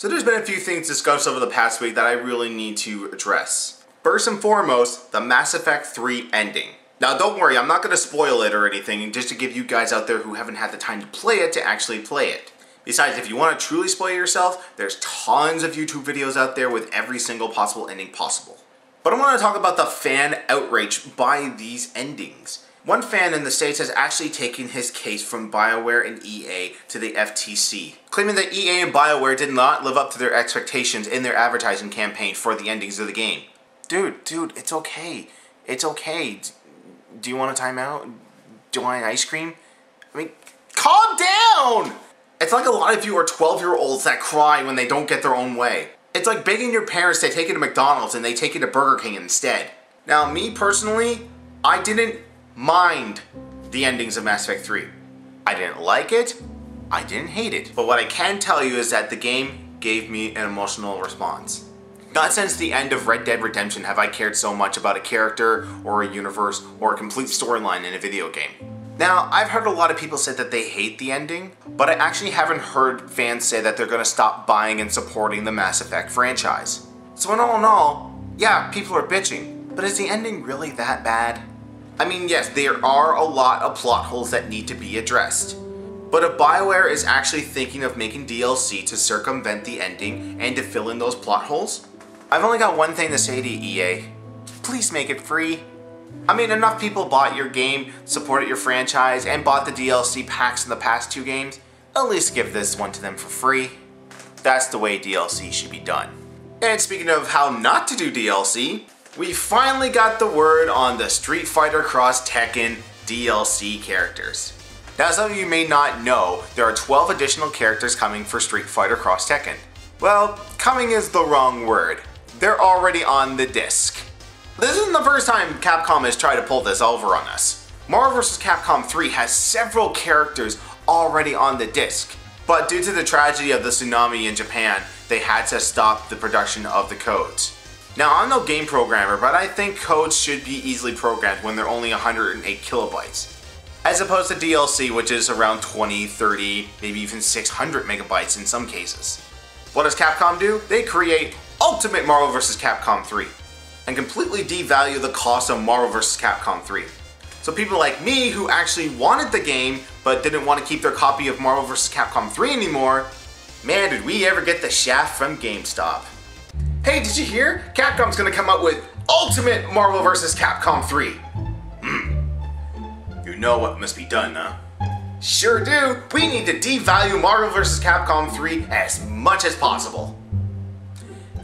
So there's been a few things discussed over the past week that I really need to address. First and foremost, the Mass Effect 3 ending. Now don't worry, I'm not going to spoil it or anything, just to give you guys out there who haven't had the time to play it to actually play it. Besides, if you want to truly spoil yourself, there's tons of YouTube videos out there with every single possible ending possible. But I want to talk about the fan outrage by these endings. One fan in the States has actually taken his case from BioWare and EA to the FTC, claiming that EA and BioWare did not live up to their expectations in their advertising campaign for the endings of the game. Dude, it's okay. It's okay. Do you want a timeout? Do you want an ice cream? I mean, calm down! It's like a lot of you are 12-year-olds that cry when they don't get their own way. It's like begging your parents to take you to McDonald's and they take you to Burger King instead. Now, me personally, I didn't mind the endings of Mass Effect 3. I didn't like it, I didn't hate it. But what I can tell you is that the game gave me an emotional response. Not since the end of Red Dead Redemption have I cared so much about a character or a universe or a complete storyline in a video game. Now, I've heard a lot of people say that they hate the ending, but I actually haven't heard fans say that they're going to stop buying and supporting the Mass Effect franchise. So in all, yeah, people are bitching, but is the ending really that bad? I mean, yes, there are a lot of plot holes that need to be addressed. But if BioWare is actually thinking of making DLC to circumvent the ending and to fill in those plot holes, I've only got one thing to say to EA. Please make it free. I mean, enough people bought your game, supported your franchise, and bought the DLC packs in the past 2 games. At least give this one to them for free. That's the way DLC should be done. And speaking of how not to do DLC, we finally got the word on the Street Fighter X Tekken DLC characters. Now, some of you may not know, there are 12 additional characters coming for Street Fighter X Tekken. Well, coming is the wrong word. They're already on the disc. This isn't the first time Capcom has tried to pull this over on us. Marvel vs. Capcom 3 has several characters already on the disc, but due to the tragedy of the tsunami in Japan, they had to stop the production of the codes. Now, I'm no game programmer, but I think codes should be easily programmed when they're only 108 kilobytes, as opposed to DLC, which is around 20, 30, maybe even 600 megabytes in some cases. What does Capcom do? They create Ultimate Marvel vs. Capcom 3. And completely devalue the cost of Marvel vs. Capcom 3. So people like me who actually wanted the game but didn't want to keep their copy of Marvel vs. Capcom 3 anymore, man, did we ever get the shaft from GameStop. Hey, did you hear? Capcom's gonna come out with Ultimate Marvel vs. Capcom 3. You know what must be done, huh? Sure do. We need to devalue Marvel vs. Capcom 3 as much as possible.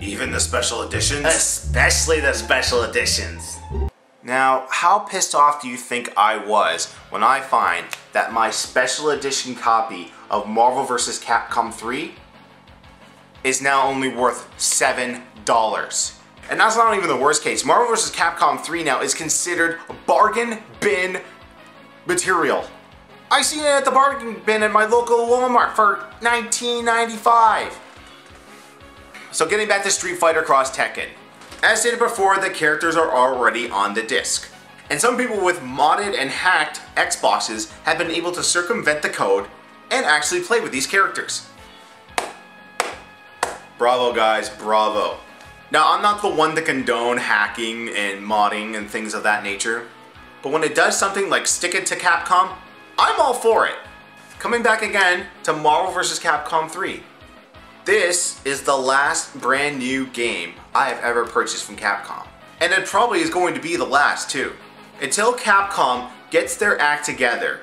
Even the special editions? Especially the special editions. Now, how pissed off do you think I was when I find that my special edition copy of Marvel vs. Capcom 3 is now only worth $7? And that's not even the worst case. Marvel vs. Capcom 3 now is considered bargain bin material. I seen it at the bargain bin at my local Walmart for $19.95. So getting back to Street Fighter X Tekken. As stated before, the characters are already on the disc. And some people with modded and hacked Xboxes have been able to circumvent the code and actually play with these characters. Bravo guys, bravo. Now, I'm not the one to condone hacking and modding and things of that nature, but when it does something like stick it to Capcom, I'm all for it. Coming back again to Marvel vs. Capcom 3. This is the last brand new game I have ever purchased from Capcom. And it probably is going to be the last too. Until Capcom gets their act together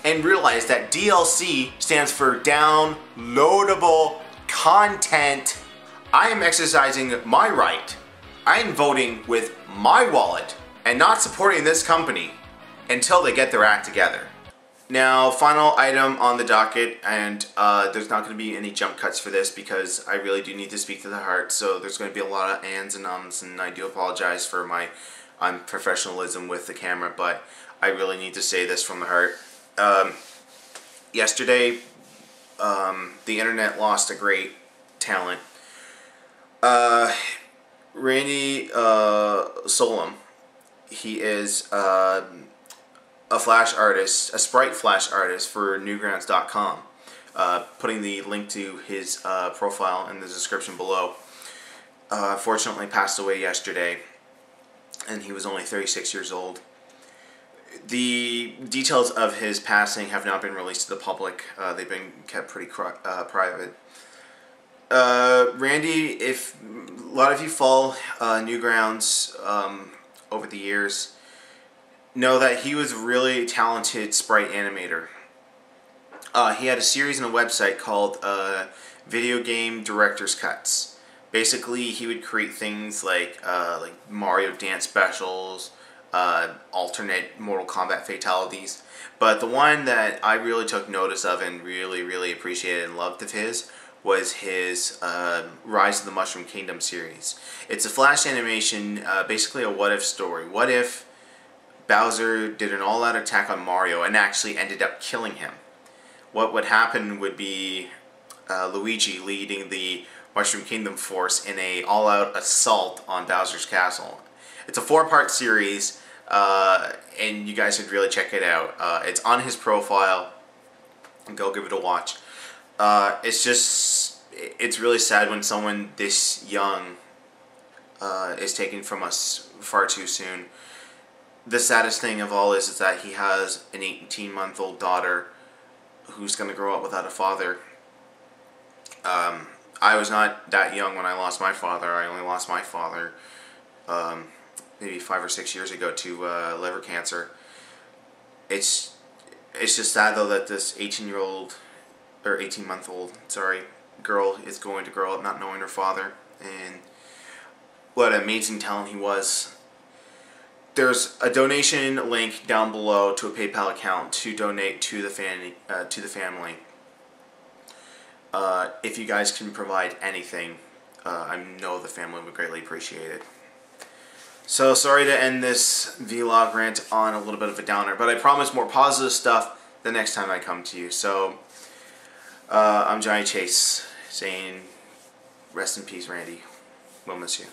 and realize that DLC stands for downloadable content, I am exercising my right. I am voting with my wallet and not supporting this company until they get their act together. Now, final item on the docket, and there's not going to be any jump cuts for this because I really do need to speak to the heart, so there's going to be a lot of ands and ums, and I do apologize for my unprofessionalism with the camera, but I really need to say this from the heart. Yesterday, the internet lost a great talent. Randy Solem, he is a flash artist, a sprite flash artist for Newgrounds.com. putting the link to his profile in the description below. Unfortunately passed away yesterday, and he was only 36 years old. The details of his passing have not been released to the public. They've been kept pretty private. Randy, if a lot of you follow Newgrounds over the years, know that he was a really talented sprite animator. He had a series and a website called Video Game Director's Cuts. Basically, he would create things like Mario Dance specials, alternate Mortal Kombat fatalities. But the one that I really took notice of and really appreciated and loved of his was his Rise of the Mushroom Kingdom series. It's a flash animation, basically a what-if story. What if Bowser did an all-out attack on Mario and actually ended up killing him? What would happen would be Luigi leading the Mushroom Kingdom force in a all-out assault on Bowser's castle. It's a 4-part series, and you guys should really check it out. It's on his profile. Go give it a watch. It's really sad when someone this young is taken from us far too soon. The saddest thing of all is that he has an 18-month-old daughter who's going to grow up without a father. I was not that young when I lost my father. I only lost my father maybe 5 or 6 years ago to liver cancer. It's just sad though that this 18-month-old, girl is going to grow up not knowing her father, and what an amazing talent he was. There's a donation link down below to a PayPal account to donate to the family. If you guys can provide anything, I know the family would greatly appreciate it. So sorry to end this vlog rant on a little bit of a downer, but I promise more positive stuff the next time I come to you. So I'm Johnny Chase saying rest in peace, Randy. We'll miss you.